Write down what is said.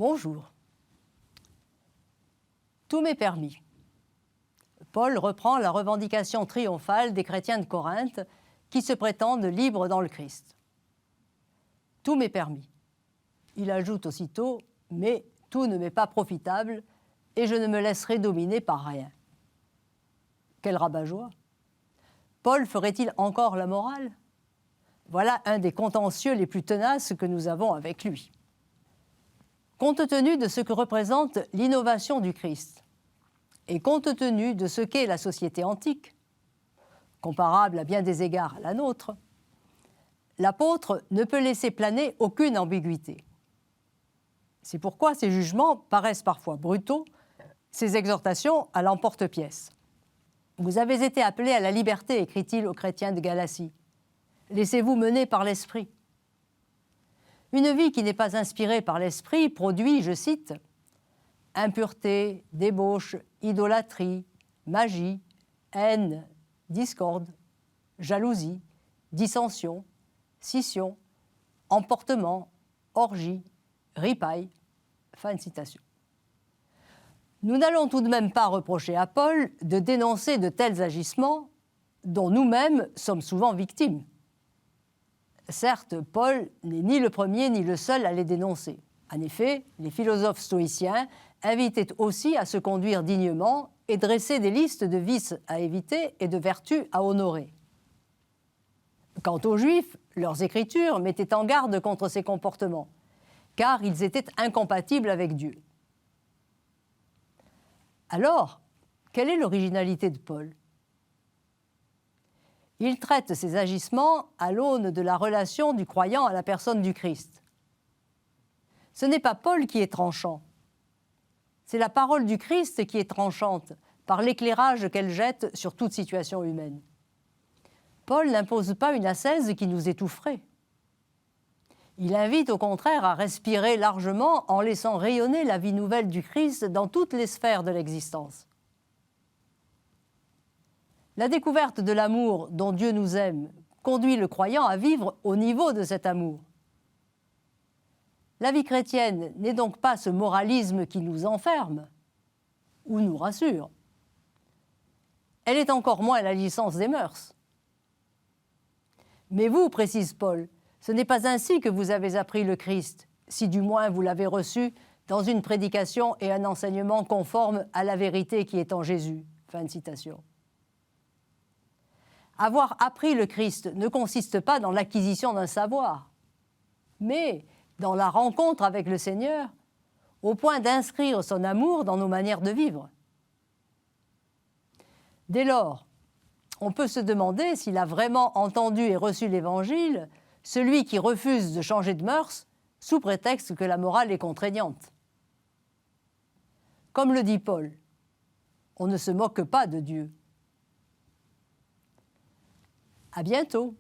Bonjour. Tout m'est permis. Paul reprend la revendication triomphale des chrétiens de Corinthe qui se prétendent libres dans le Christ. Tout m'est permis. Il ajoute aussitôt « mais tout ne m'est pas profitable et je ne me laisserai dominer par rien ». Quel rabat-joie! Paul ferait-il encore la morale? Voilà un des contentieux les plus tenaces que nous avons avec lui. Compte tenu de ce que représente l'innovation du Christ, et compte tenu de ce qu'est la société antique, comparable à bien des égards à la nôtre, l'apôtre ne peut laisser planer aucune ambiguïté. C'est pourquoi ses jugements paraissent parfois brutaux, ses exhortations à l'emporte-pièce. « Vous avez été appelés à la liberté », écrit-il aux chrétiens de Galatie. « Laissez-vous mener par l'Esprit. » Une vie qui n'est pas inspirée par l'Esprit produit, je cite, « impureté, débauche, idolâtrie, magie, haine, discorde, jalousie, dissension, scission, emportement, orgie, ripaille. » Fin de citation. Nous n'allons tout de même pas reprocher à Paul de dénoncer de tels agissements dont nous-mêmes sommes souvent victimes. Certes, Paul n'est ni le premier ni le seul à les dénoncer. En effet, les philosophes stoïciens invitaient aussi à se conduire dignement et dressaient des listes de vices à éviter et de vertus à honorer. Quant aux Juifs, leurs écritures mettaient en garde contre ces comportements, car ils étaient incompatibles avec Dieu. Alors, quelle est l'originalité de Paul? Il traite ses agissements à l'aune de la relation du croyant à la personne du Christ. Ce n'est pas Paul qui est tranchant, c'est la parole du Christ qui est tranchante par l'éclairage qu'elle jette sur toute situation humaine. Paul n'impose pas une ascèse qui nous étoufferait. Il invite au contraire à respirer largement en laissant rayonner la vie nouvelle du Christ dans toutes les sphères de l'existence. La découverte de l'amour dont Dieu nous aime conduit le croyant à vivre au niveau de cet amour. La vie chrétienne n'est donc pas ce moralisme qui nous enferme ou nous rassure. Elle est encore moins la licence des mœurs. Mais vous, précise Paul, ce n'est pas ainsi que vous avez appris le Christ, si du moins vous l'avez reçu dans une prédication et un enseignement conformes à la vérité qui est en Jésus. Fin de citation. Avoir appris le Christ ne consiste pas dans l'acquisition d'un savoir, mais dans la rencontre avec le Seigneur, au point d'inscrire son amour dans nos manières de vivre. Dès lors, on peut se demander s'il a vraiment entendu et reçu l'Évangile, celui qui refuse de changer de mœurs sous prétexte que la morale est contraignante. Comme le dit Paul, on ne se moque pas de Dieu. À bientôt.